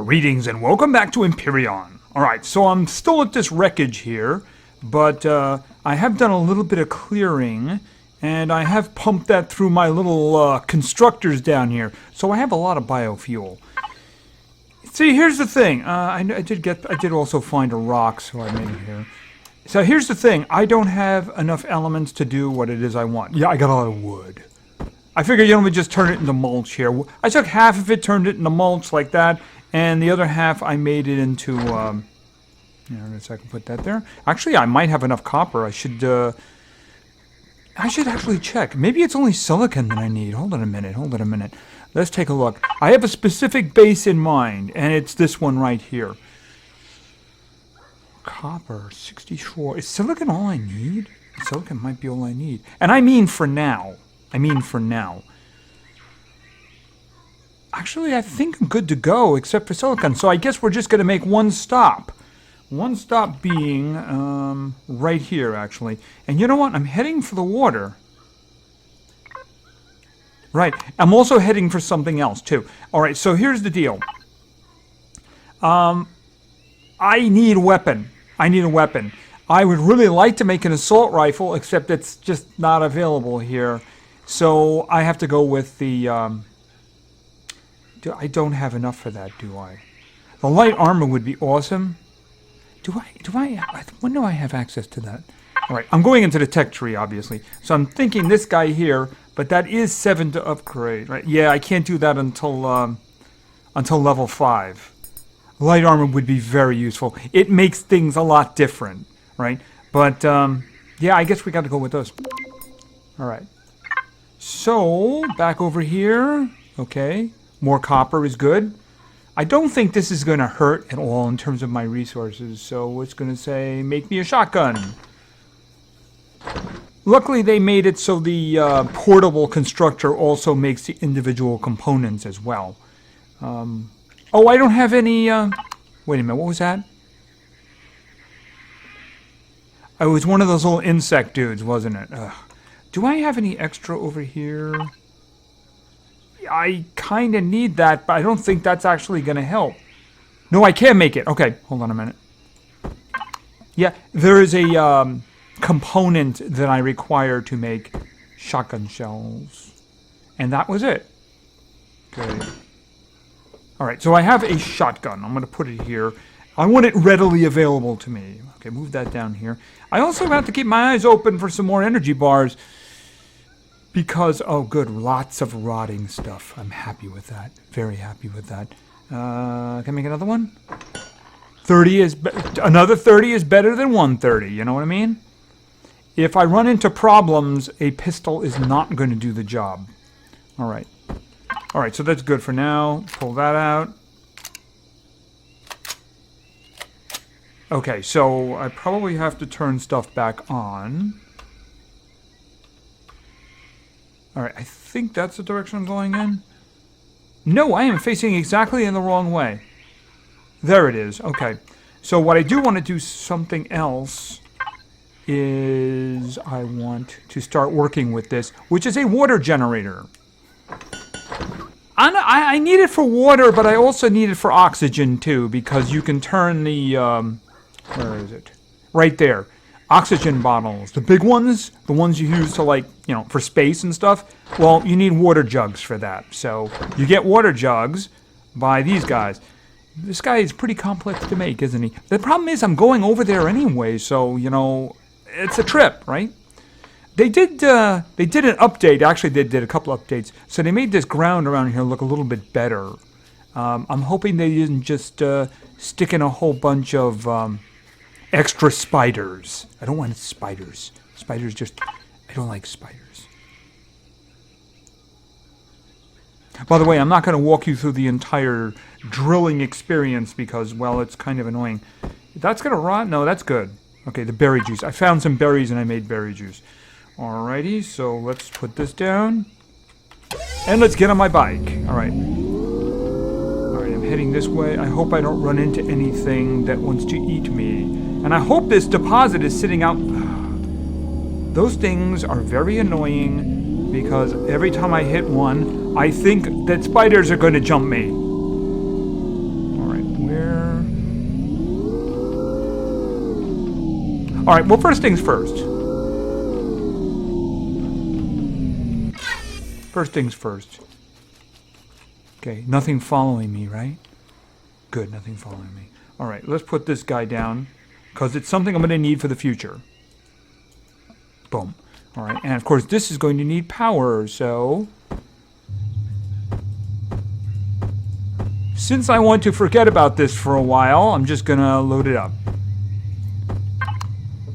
Greetings and welcome back to Empyrion. Alright, so I'm still at this wreckage here, but I have done a little bit of clearing, and I have pumped that through my little constructors down here, so I have a lot of biofuel. See, here's the thing. I did also find a rock, so I made it here. So here's the thing. I don't have enough elements to do what it is I want. Yeah, I got a lot of wood. I figured, let me just turn it into mulch here. I took half of it, turned it into mulch like that, and the other half I made it into, I guess I can put that there. Actually, I might have enough copper. I should actually check. Maybe it's only silicon that I need. Hold on a minute. Let's take a look. I have a specific base in mind, and it's this one right here. Copper, 64. Is silicon all I need? Silicon might be all I need. And I mean for now. Actually, I think I'm good to go, except for silicon. So I guess we're just going to make one stop. One stop being right here, actually. And you know what? I'm heading for the water. Right. I'm also heading for something else, too. All right, so here's the deal. I need a weapon. I would really like to make an assault rifle, except it's just not available here. So I have to go with the... I don't have enough for that, do I? The light armor would be awesome. When do I have access to that? All right, I'm going into the tech tree, obviously. So I'm thinking this guy here, but that is 7 to upgrade, right? Yeah, I can't do that until level 5. Light armor would be very useful. It makes things a lot different, right? But, yeah, I guess we got to go with those. All right. So, back over here. Okay. More copper is good. I don't think this is going to hurt at all in terms of my resources. So, it's going to say, make me a shotgun. Luckily, they made it so the portable constructor also makes the individual components as well. Oh, I don't have any... Wait a minute, what was that? I was one of those little insect dudes, wasn't it? Do I have any extra over here? I kind of need that, but I don't think that's actually going to help. No, I can't make it. Okay, hold on a minute. Yeah, there is a component that I require to make shotgun shells. And that was it. Okay. Alright, so I have a shotgun. I'm going to put it here. I want it readily available to me. Okay, move that down here. I also have to keep my eyes open for some more energy bars. Because, oh good, lots of rotting stuff. I'm happy with that. Very happy with that. Can I make another one? Another 30 is better than 130, you know what I mean? If I run into problems, a pistol is not going to do the job. Alright. Alright, so that's good for now. Pull that out. Okay, so I probably have to turn stuff back on. Alright, I think that's the direction I'm going in. No, I am facing exactly in the wrong way. There it is. Okay. So what I do want to do something else is I want to start working with this, which is a water generator. I need it for water, but I also need it for oxygen too, because you can turn the, where is it? Right there. Oxygen bottles, the big ones, the ones you use to like, for space and stuff. Well, you need water jugs for that. So you get water jugs by these guys. This guy is pretty complex to make, isn't he? The problem is I'm going over there anyway, so, it's a trip, right? They did an update. Actually, they did a couple updates. So they made this ground around here look a little bit better. I'm hoping they didn't just stick in a whole bunch of extra spiders. I don't want spiders. Spiders I don't like spiders. By the way, I'm not going to walk you through the entire drilling experience because, well, it's kind of annoying. That's going to rot? No, that's good. Okay, the berry juice. I found some berries and I made berry juice. Alrighty, so let's put this down. And let's get on my bike. Alright. Alright, I'm heading this way. I hope I don't run into anything that wants to eat me. And I hope this deposit is sitting out... Those things are very annoying because every time I hit one, I think that spiders are going to jump me. Alright. All right, well, first things first. First things first. Okay, nothing following me, right? Good, nothing following me. All right, let's put this guy down because it's something I'm going to need for the future. Boom. All right, and of course this is going to need power, so... Since I want to forget about this for a while, I'm just going to load it up.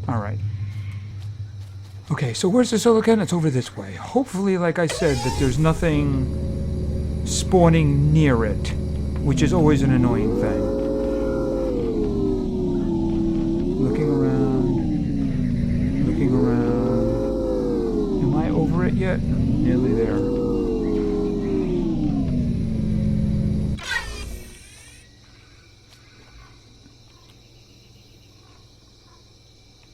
All right. Okay, so where's the silicon? It's over this way. Hopefully, like I said, that there's nothing spawning near it, which is always an annoying thing. Looking around. Looking around. Am I over it yet? I'm nearly there.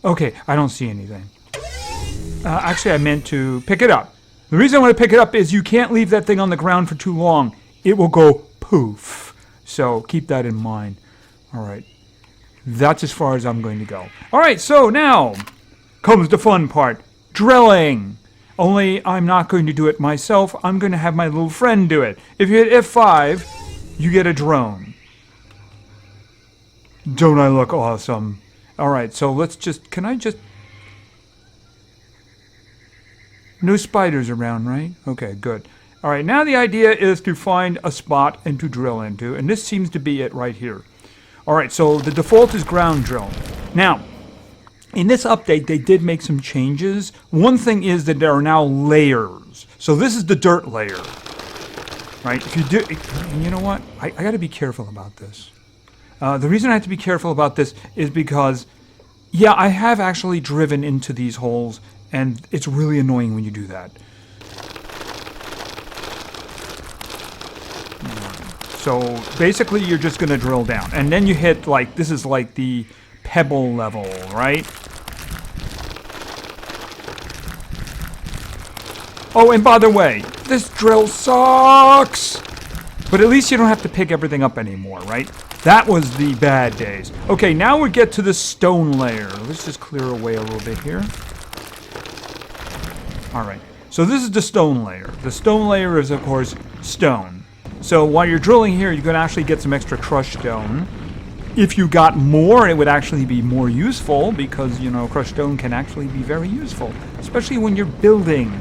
Okay, I don't see anything. Actually, I meant to pick it up. The reason I want to pick it up is you can't leave that thing on the ground for too long. It will go poof. So keep that in mind. All right. That's as far as I'm going to go. All right, so now comes the fun part. Drilling. Only I'm not going to do it myself. I'm going to have my little friend do it. If you hit F5, you get a drone. Don't I look awesome? All right, so let's just... Can I just... No spiders around, right? Okay, good. All right, now the idea is to find a spot and to drill into, and this seems to be it right here. All right, so the default is ground drill. Now, in this update, they did make some changes. One thing is that there are now layers. So this is the dirt layer, right? If you do, and you know what? I got to be careful about this. The reason I have to be careful about this is because, yeah, I have actually driven into these holes, and it's really annoying when you do that. So basically you're just going to drill down. And then you hit, like, this is like the pebble level, right? Oh, and by the way, this drill sucks! But at least you don't have to pick everything up anymore, right? That was the bad days. Okay, now we get to the stone layer. Let's just clear away a little bit here. All right, so this is the stone layer. The stone layer is, of course, stone. So while you're drilling here, you're going to actually get some extra crushed stone. If you got more, it would actually be more useful because, you know, crushed stone can actually be very useful, especially when you're building.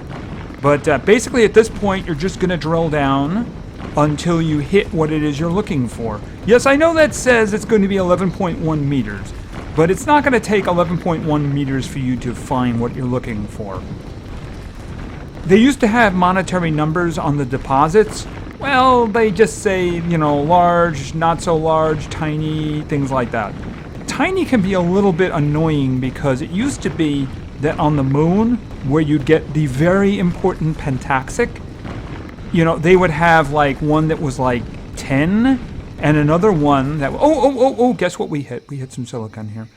But basically at this point, you're just going to drill down until you hit what it is you're looking for. Yes, I know that says it's going to be 11.1 meters, but it's not going to take 11.1 meters for you to find what you're looking for. They used to have monetary numbers on the deposits. Well, they just say, you know, large, not so large, tiny, things like that. Tiny can be a little bit annoying because it used to be that on the moon, where you'd get the very important pentaxic, you know, they would have like one that was like 10 and another one that, guess what we hit? We hit some silicon here.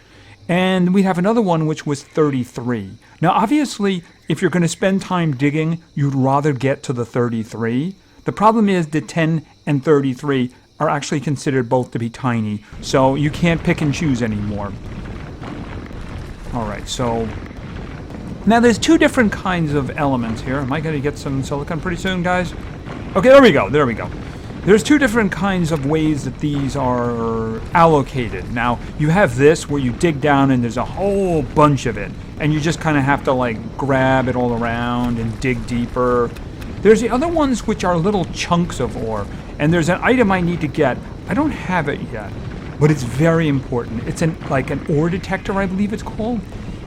And we'd have another one which was 33. Now, obviously, if you're going to spend time digging, you'd rather get to the 33. The problem is that 10 and 33 are actually considered both to be tiny, so you can't pick and choose anymore. All right, so now there's two different kinds of elements here. Am I going to get some silicon pretty soon, guys? Okay, there we go, there we go. There's two different kinds of ways that these are allocated. Now, you have this where you dig down and there's a whole bunch of it, and you just kind of have to like grab it all around and dig deeper. There's the other ones which are little chunks of ore, and there's an item I need to get. I don't have it yet, but it's very important. It's like an ore detector, I believe it's called.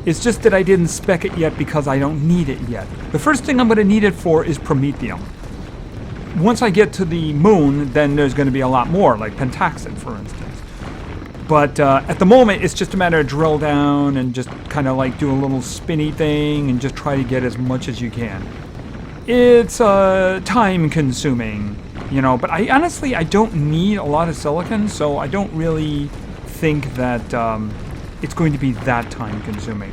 It's just that I didn't spec it yet because I don't need it yet. The first thing I'm going to need it for is promethium. Once I get to the moon, then there's going to be a lot more, like pentaxid, for instance. But at the moment, it's just a matter of drill down and just kind of like do a little spinny thing and just try to get as much as you can. It's time consuming, you know, but I honestly don't need a lot of silicon, so I don't really think that it's going to be that time consuming.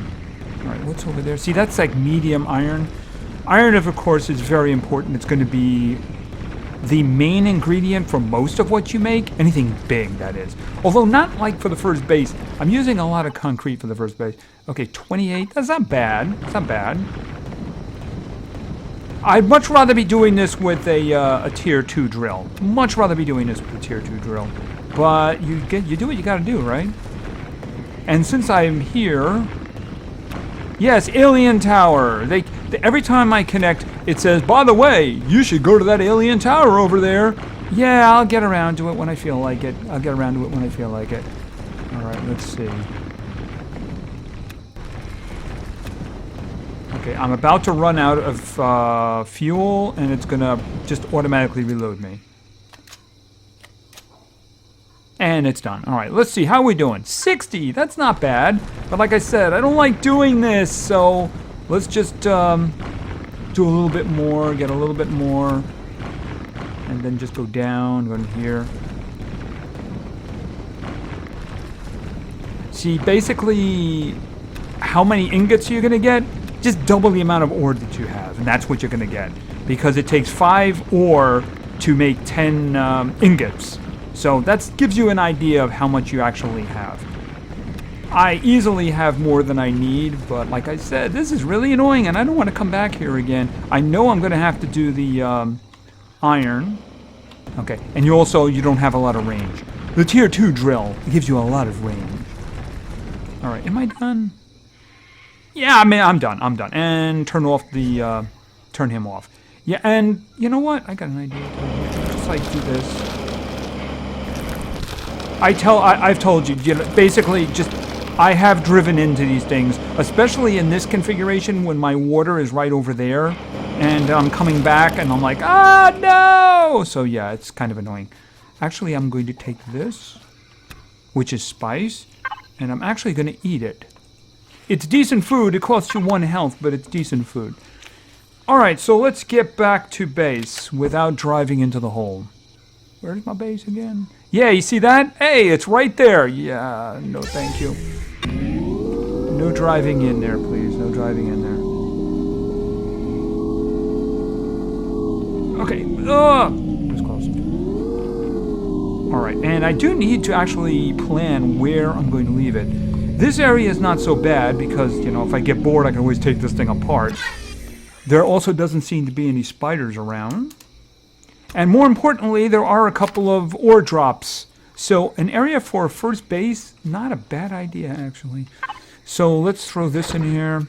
All right, what's over there? See, that's like medium iron. Iron, of course, is very important. It's going to be the main ingredient for most of what you make. Anything big, that is. Although not like for the first base. I'm using a lot of concrete for the first base. Okay, 28. That's not bad. That's not bad. I'd much rather be doing this with a tier 2 drill. Much rather be doing this with a tier 2 drill. But you do what you gotta do, right? And since I'm here... Yes, alien tower. Every time I connect, it says, by the way, you should go to that alien tower over there. Yeah, I'll get around to it when I feel like it. All right, let's see. Okay, I'm about to run out of fuel, and it's gonna just automatically reload me. And it's done. All right, let's see. How are we doing? 60. That's not bad. But like I said, I don't like doing this. So let's just do a little bit more, get a little bit more. And then just go down, go in here. See, basically, how many ingots you're going to get? Just double the amount of ore that you have. And that's what you're going to get. Because it takes 5 ore to make 10 ingots. So that gives you an idea of how much you actually have. I easily have more than I need, but like I said, this is really annoying and I don't want to come back here again. I know I'm going to have to do the iron. Okay, and you don't have a lot of range. The tier 2 drill gives you a lot of range. Alright, am I done? Yeah, I'm done. And turn him off. Yeah, and you know what? I got an idea. Just like do this. I've told you, basically just, I have driven into these things, especially in this configuration when my water is right over there, and I'm coming back and I'm like, ah, no! So yeah, it's kind of annoying. Actually, I'm going to take this, which is spice, and I'm actually going to eat it. It's decent food. It costs you 1 health, but it's decent food. Alright, so let's get back to base without driving into the hole. Where's my base again? Yeah, you see that? Hey, it's right there. Yeah, no thank you. No driving in there, please. No driving in there. Okay. That was close. Alright, and I do need to actually plan where I'm going to leave it. This area is not so bad because, you know, if I get bored, I can always take this thing apart. There also doesn't seem to be any spiders around. And more importantly, there are a couple of ore drops. So an area for a first base, not a bad idea, actually. So let's throw this in here.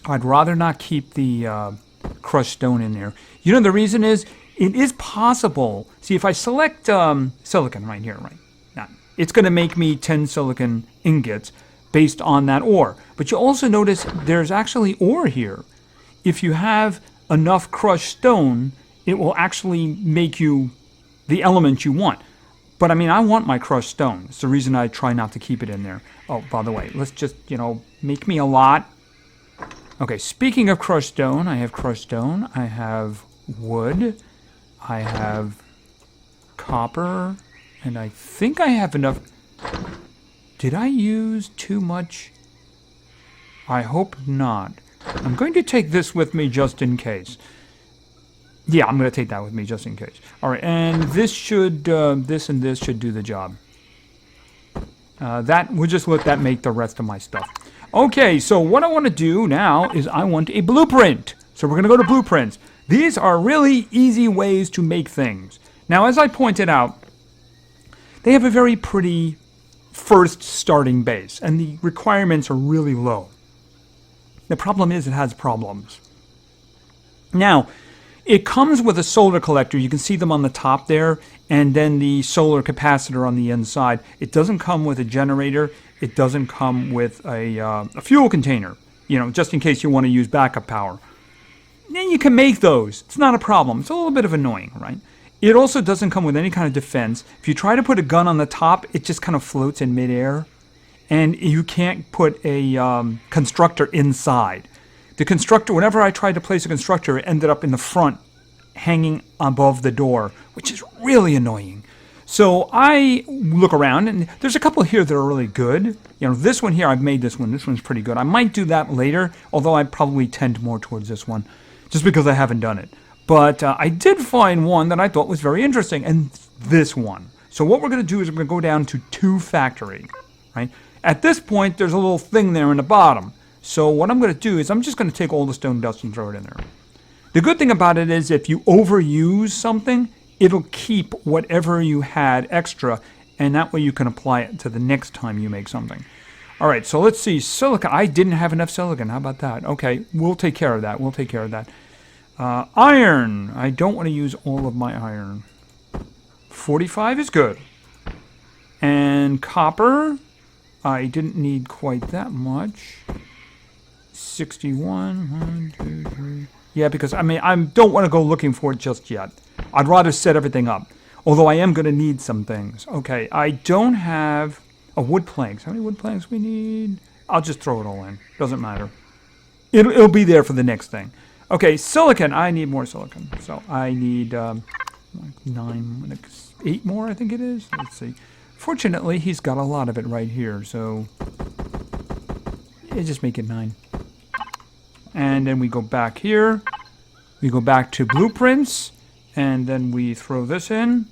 I'd rather not keep the crushed stone in there. You know, the reason is, it is possible. See, if I select silicon right here, right? Now, it's going to make me 10 silicon ingots based on that ore. But you also notice there's actually ore here. If you have enough crushed stone, it will actually make you the element you want. But I mean, I want my crushed stone. It's the reason I try not to keep it in there. Oh, by the way, let's just, you know, make me a lot. Okay, speaking of crushed stone, I have crushed stone. I have wood. I have copper. And I think I have enough. Did I use too much? I hope not. I'm going to take this with me just in case. Yeah, I'm going to take that with me just in case. All right, and this should, this and this should do the job. We'll just let that make the rest of my stuff. Okay, so what I want to do now is I want a blueprint. So we're going to go to blueprints. These are really easy ways to make things. Now, as I pointed out, they have a very pretty first starting base, and the requirements are really low. The problem is it has problems. Now, it comes with a solar collector. You can see them on the top there, and then the solar capacitor on the inside. It doesn't come with a generator. It doesn't come with a fuel container, you know, just in case you want to use backup power. Then you can make those. It's not a problem. It's a little bit of annoying, right? It also doesn't come with any kind of defense. If you try to put a gun on the top, it just kind of floats in midair. And you can't put a constructor inside. The constructor, whenever I tried to place a constructor, it ended up in the front, hanging above the door, which is really annoying. So I look around, and there's a couple here that are really good. You know, this one here, I've made this one. This one's pretty good. I might do that later, although I probably tend more towards this one, just because I haven't done it. But I did find one that I thought was very interesting, and this one. So what we're going to do is we're going to go down to 2 factory, right? At this point, there's a little thing there in the bottom. So what I'm going to do is I'm just going to take all the stone dust and throw it in there. The good thing about it is if you overuse something, it'll keep whatever you had extra, and that way you can apply it to the next time you make something. All right, so let's see. Silicon. I didn't have enough silicon. How about that? Okay, we'll take care of that. We'll take care of that. Iron. I don't want to use all of my iron. 45 is good. And copper. I didn't need quite that much. 61. 1, 2, 3. Yeah, because I don't want to go looking for it just yet. I'd rather set everything up. Although I am going to need some things. Okay, I don't have wood planks. How many wood planks we need? I'll just throw it all in. Doesn't matter. It'll be there for the next thing. Okay, silicon. I need more silicon. So I need like 8 more, I think it is. Let's see. Fortunately, he's got a lot of it right here. So just make it 9. And then we go back here. We go back to blueprints. And then we throw this in.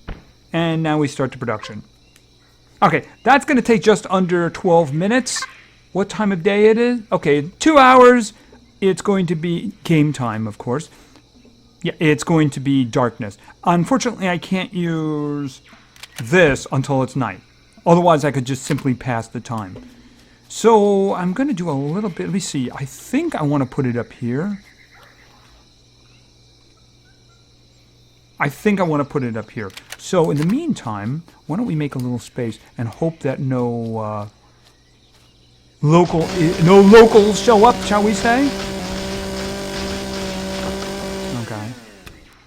And now we start the production. Okay, that's going to take just under 12 minutes. What time of day it is? Okay, 2 hours. It's going to be game time, of course. Yeah, it's going to be darkness. Unfortunately, I can't use this until it's night. Otherwise, I could just simply pass the time. So I'm going to do a little bit. Let me see. I think I want to put it up here. I think I want to put it up here. So in the meantime, why don't we make a little space and hope that no locals show up, shall we say? Okay.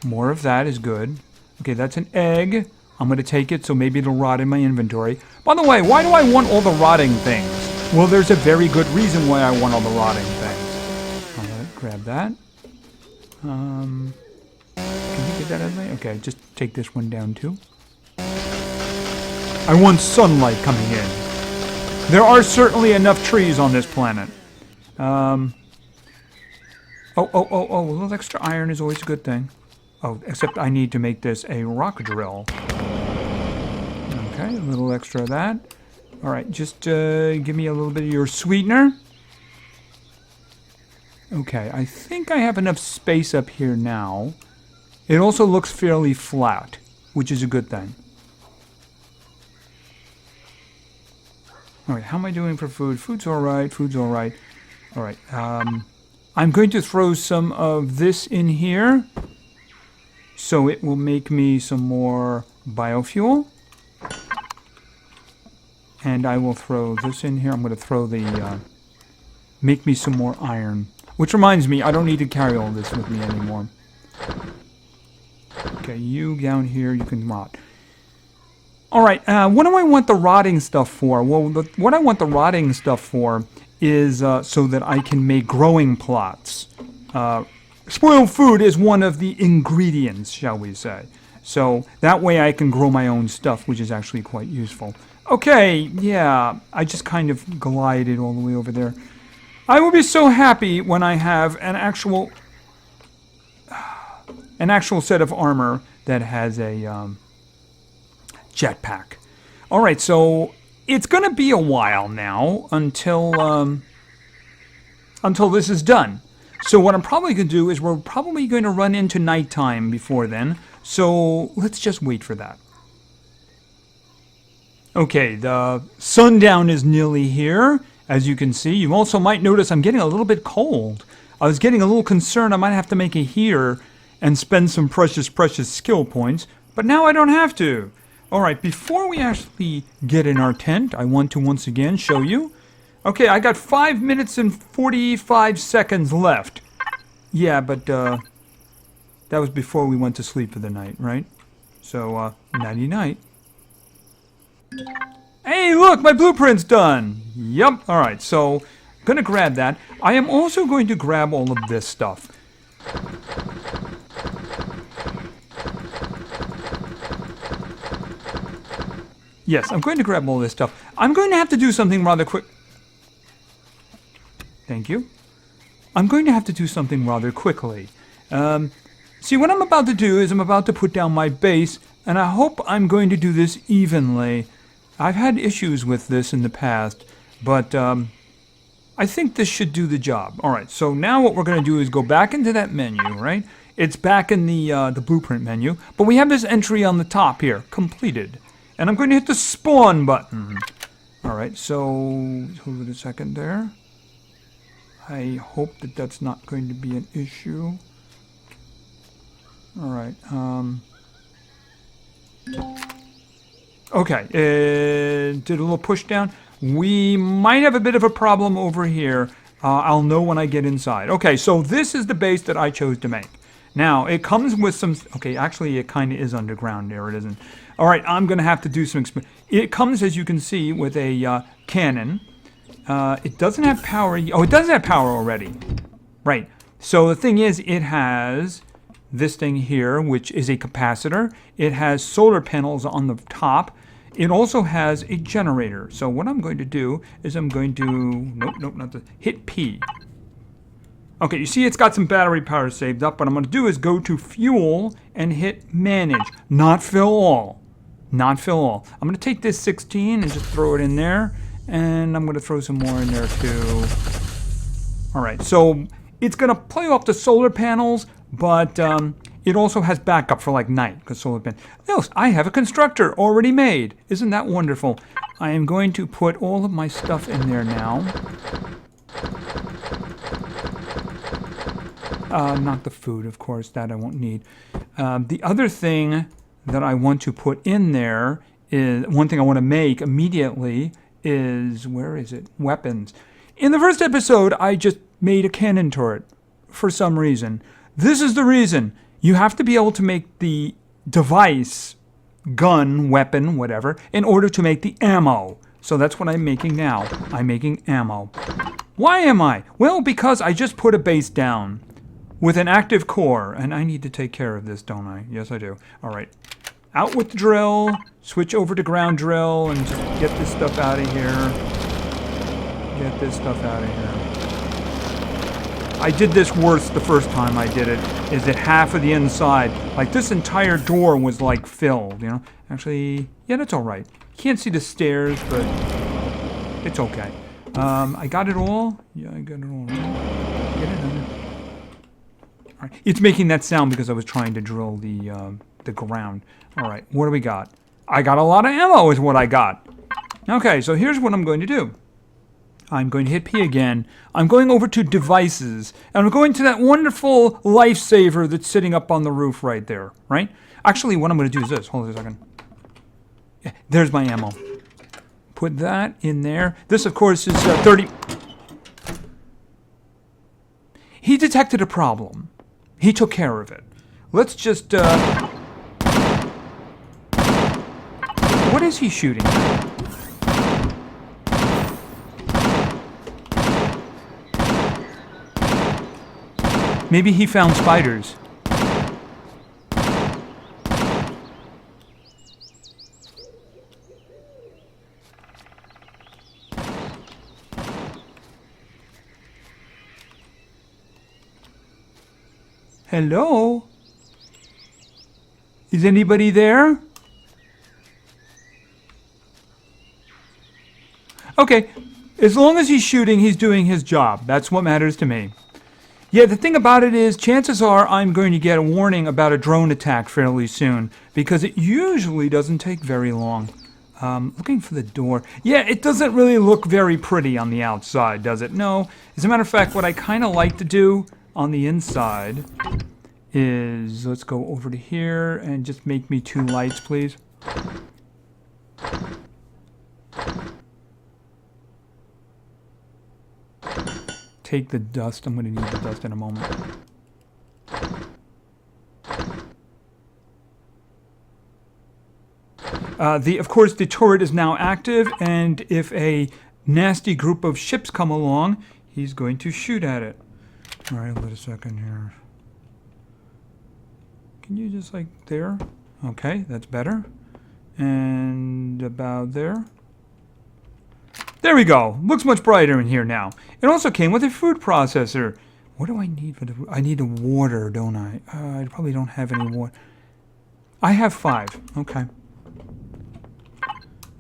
More of that is good. Okay, that's an egg. I'm going to take it, so maybe it'll rot in my inventory. By the way, why do I want all the rotting things? Well, there's a very good reason why I want all the rotting things. All right, grab that. Can you get that out of me? Okay, just take this one down too. I want sunlight coming in. There are certainly enough trees on this planet. A little extra iron is always a good thing. Oh, except I need to make this a rock drill. Okay, a little extra of that. All right, just give me a little bit of your sweetener. Okay, I think I have enough space up here now. It also looks fairly flat, which is a good thing. All right, how am I doing for food? Food's all right, food's all right. All right, I'm going to throw some of this in here, so it will make me some more biofuel. And I will throw this in here. I'm going to throw the, make me some more iron. Which reminds me, I don't need to carry all this with me anymore. Okay, you down here, you can rot. All right, what do I want the rotting stuff for? Well, what I want the rotting stuff for is so that I can make growing plots. Spoiled food is one of the ingredients, shall we say. So that way I can grow my own stuff, which is actually quite useful. Okay, yeah, I just kind of glided all the way over there. I will be so happy when I have an actual set of armor that has a jetpack. All right, so it's going to be a while now until this is done. So what I'm probably going to do is we're probably going to run into nighttime before then. So let's just wait for that. Okay, the sundown is nearly here, as you can see. You also might notice I'm getting a little bit cold. I was getting a little concerned I might have to make a heater and spend some precious skill points, but now I don't have to. All right, before we actually get in our tent, I want to once again show you. Okay, I got 5 minutes and 45 seconds left. Yeah, but that was before we went to sleep for the night, right? So, nighty-night. Hey, look, my blueprint's done. Yup. All right, so I'm going to grab that. I am also going to grab all of this stuff. Yes, I'm going to grab all this stuff. I'm going to have to do something rather quick. Thank you. I'm going to have to do something rather quickly. See, what I'm about to do is I'm about to put down my base, and I hope I'm going to do this evenly. I've had issues with this in the past, but I think this should do the job. All right, so now what we're going to do is go back into that menu, right? It's back in the blueprint menu, but we have this entry on the top here, completed. And I'm going to hit the spawn button. All right, so hold it a second there. I hope that that's not going to be an issue. All right. Okay, did a little push down. We might have a bit of a problem over here. I'll know when I get inside. Okay, so this is the base that I chose to make. Now, it comes with some... Okay, actually, it kind of is underground there. It isn't. All right, I'm going to have to do some... It comes, as you can see, with a cannon. It doesn't have power... Oh, it does have power already. Right. So the thing is, it has this thing here, which is a capacitor. It has solar panels on the top. It also has a generator. So what I'm going to do is I'm going to... Nope, not the... Hit P. Okay, you see it's got some battery power saved up. What I'm going to do is go to Fuel and hit Manage. Not fill all. Not fill all. I'm going to take this 16 and just throw it in there. And I'm going to throw some more in there too. All right, so it's going to play off the solar panels, but it also has backup for like night, because solar panels. Notice, I have a constructor already made. Isn't that wonderful? I am going to put all of my stuff in there now. Not the food, of course, that I won't need. The other thing that I want to put in there is, one thing I want to make immediately is, where is it? Weapons. In the first episode, I just made a cannon turret for some reason. This is the reason. You have to be able to make the device, gun, weapon, whatever, in order to make the ammo. So that's what I'm making now. I'm making ammo. Why am I? Well, because I just put a base down with an active core, and I need to take care of this, don't I? Yes, I do. All right. Out with the drill, switch over to ground drill, and just get this stuff out of here. Get this stuff out of here. I did this worse the first time I did it, is that half of the inside, like this entire door was like filled, you know? Actually, yeah, that's all right. Can't see the stairs, but it's okay. I got it all. Yeah, I got it all. Get it under. All right. It's making that sound because I was trying to drill the ground. All right, what do we got? I got a lot of ammo is what I got. Okay, so here's what I'm going to do. I'm going to hit P again. I'm going over to devices, and I'm going to that wonderful lifesaver that's sitting up on the roof right there, right? Actually, what I'm going to do is this. Hold on a second. Yeah, there's my ammo. Put that in there. This, of course, is 30. He detected a problem. He took care of it. Let's just... What is he shooting at? Maybe he found spiders. Hello? Is anybody there? Okay, as long as he's shooting, he's doing his job. That's what matters to me. Yeah, the thing about it is, chances are I'm going to get a warning about a drone attack fairly soon, because it usually doesn't take very long. Looking for the door. Yeah, it doesn't really look very pretty on the outside, does it? No. As a matter of fact, what I kind of like to do on the inside is, let's go over to here and just make me 2 lights, please. Take the dust. I'm going to need the dust in a moment. Of course, the turret is now active, and if a nasty group of ships come along, he's going to shoot at it. All right, wait a second here. Can you just like there? Okay, that's better. And about there. There we go. Looks much brighter in here now. It also came with a food processor. What do I need for the... I need the water, don't I? I probably don't have any water. I have 5. Okay.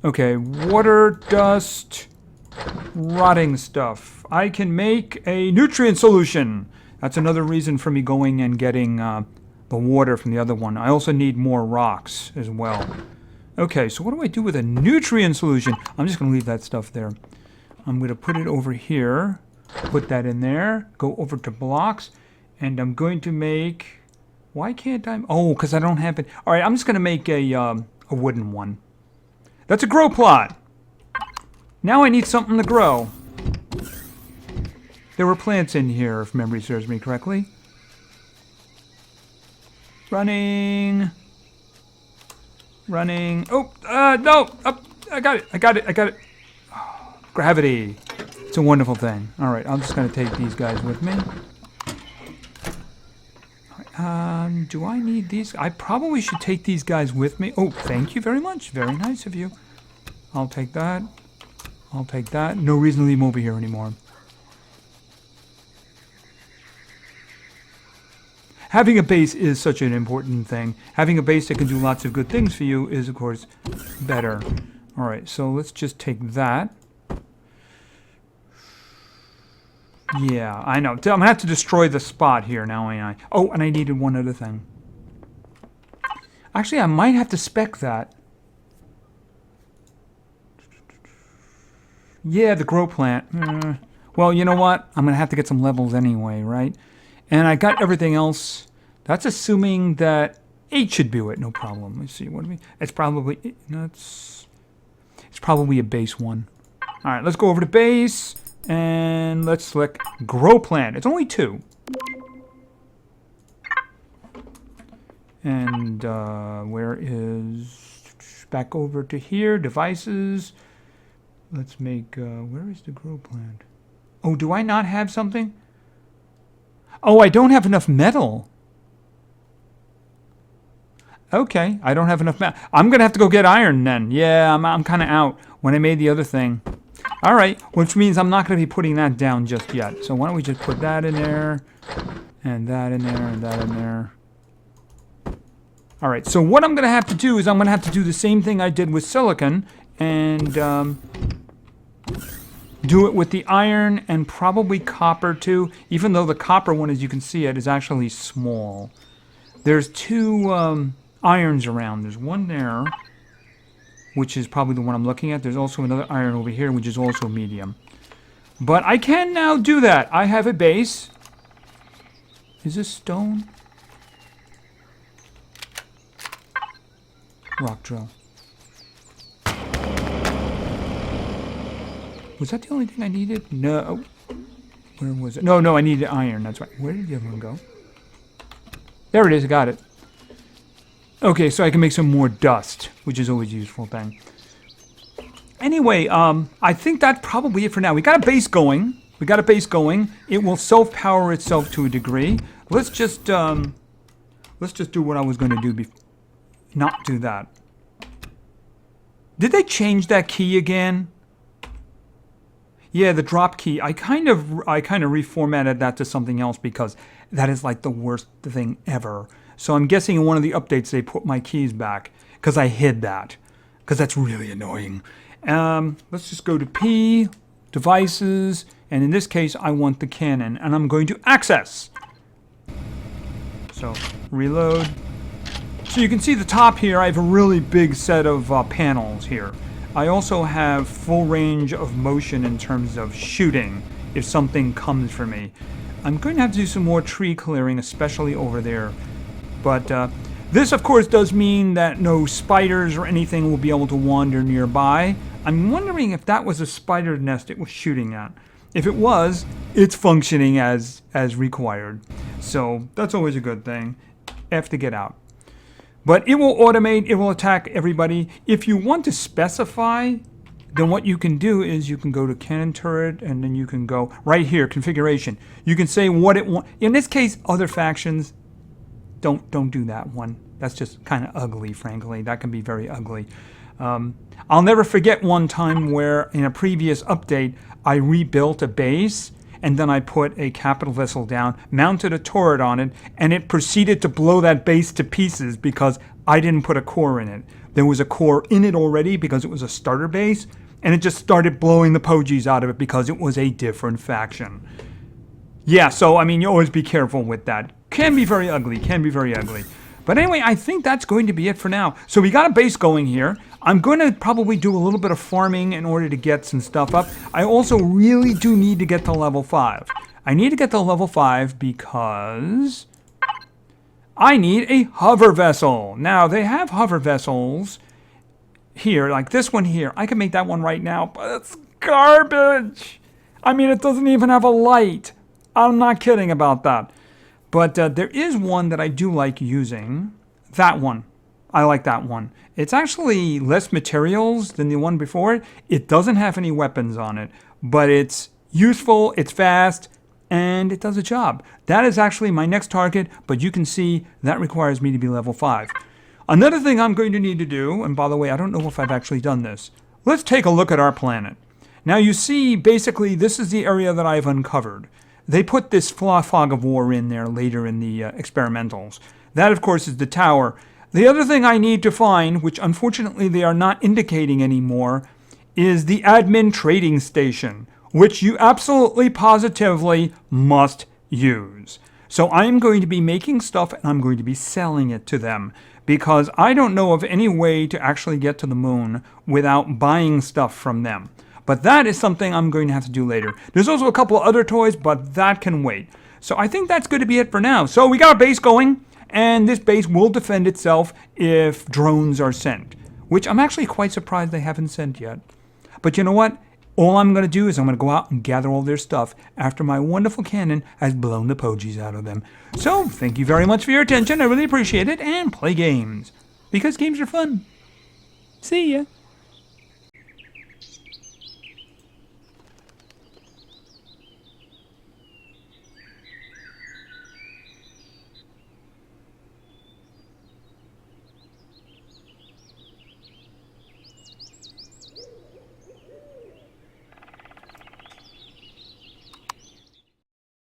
Okay, water, dust, rotting stuff. I can make a nutrient solution. That's another reason for me going and getting the water from the other one. I also need more rocks as well. Okay, so what do I do with a nutrient solution? I'm just going to leave that stuff there. I'm going to put it over here. Put that in there. Go over to blocks. And I'm going to make... Why can't I... Oh, because I don't have it. All right, I'm just going to make a wooden one. That's a grow plot. Now I need something to grow. There were plants in here, if memory serves me correctly. Running. Running. Oh, no. Oh, I got it. I got it. I got it. Oh, gravity. It's a wonderful thing. All right, I'm just going to take these guys with me. Do I need these? I probably should take these guys with me. Oh, thank you very much. Very nice of you. I'll take that. I'll take that. No reason to leave them over here anymore. Having a base is such an important thing. Having a base that can do lots of good things for you is, of course, better. All right, so let's just take that. Yeah, I know. I'm going to have to destroy the spot here now, ain't I? Oh, and I needed one other thing. Actually, I might have to spec that. Yeah, the grow plant. Well, you know what? I'm going to have to get some levels anyway, right? And I got everything else. That's assuming that 8 should do it. No problem. Let's see. What do we... It's probably... No, it's probably a base one. All right, let's go over to base. And let's select grow plant. It's only 2. And where is... Back over to here. Devices. Let's make... where is the grow plant? Oh, do I not have something? Oh, I don't have enough metal. Okay, I don't have enough metal. I'm going to have to go get iron then. Yeah, I'm kind of out when I made the other thing. All right, which means I'm not going to be putting that down just yet. So why don't we just put that in there, and that in there, and that in there. All right, so what I'm going to have to do is I'm going to have to do the same thing I did with silicon, and do it with the iron and probably copper too, even though the copper one, as you can see it, is actually small. There's 2 irons around. There's one there, which is probably the one I'm looking at. There's also another iron over here, which is also medium. But I can now do that. I have a base. Is this stone? Rock drill. Was that the only thing I needed? No. Where was it? No, I needed iron. That's right. Where did the other one go? There it is. I got it. Okay, so I can make some more dust, which is always a useful thing. Anyway, I think that's probably it for now. We got a base going. It will self-power itself to a degree. Let's just do what I was going to do. Not do that. Did they change that key again? Yeah, the drop key. I kind of reformatted that to something else because that is like the worst thing ever. So I'm guessing in one of the updates they put my keys back because I hid that because that's really annoying. Let's just go to P, devices, and in this case I want the cannon, and I'm going to access. So reload. So you can see the top here. I have a really big set of panels here. I also have full range of motion in terms of shooting if something comes for me. I'm going to have to do some more tree clearing, especially over there. But this, of course, does mean that no spiders or anything will be able to wander nearby. I'm wondering if that was a spider nest it was shooting at. If it was, it's functioning as required. So that's always a good thing. F to get out. But it will automate, it will attack everybody. If you want to specify, then what you can do is you can go to cannon turret, and then you can go right here, configuration. You can say what it wants. In this case, other factions, don't do that one. That's just kind of ugly, frankly. That can be very ugly. I'll never forget one time where in a previous update, I rebuilt a base, and then I put a capital vessel down, mounted a turret on it, and it proceeded to blow that base to pieces because I didn't put a core in it. There was a core in it already because it was a starter base, and it just started blowing the pogies out of it because it was a different faction. Yeah, so, I mean, you always be careful with that. Can be very ugly, can be very ugly. But anyway, I think that's going to be it for now. So we got a base going here. I'm going to probably do a little bit of farming in order to get some stuff up. I also really do need to get to level 5. I need to get to level 5 because I need a hover vessel. Now, they have hover vessels here, like this one here. I can make that one right now, but it's garbage. I mean, it doesn't even have a light. I'm not kidding about that. But there is one that I do like using. That one. I like that one. It's actually less materials than the one before it. It doesn't have any weapons on it. But it's useful, it's fast, and it does a job. That is actually my next target, but you can see that requires me to be level 5. Another thing I'm going to need to do, and by the way, I don't know if I've actually done this. Let's take a look at our planet. Now you see, basically, this is the area that I've uncovered. They put this fog of war in there later in the experimentals. That, of course, is the tower. The other thing I need to find, which unfortunately they are not indicating anymore, is the admin trading station, which you absolutely positively must use. So I'm going to be making stuff and I'm going to be selling it to them because I don't know of any way to actually get to the moon without buying stuff from them. But that is something I'm going to have to do later. There's also a couple of other toys, but that can wait. So I think that's going to be it for now. So we got a base going, and this base will defend itself if drones are sent, which I'm actually quite surprised they haven't sent yet. But you know what? All I'm going to do is I'm going to go out and gather all their stuff after my wonderful cannon has blown the pogies out of them. So thank you very much for your attention. I really appreciate it, and play games, because games are fun. See ya.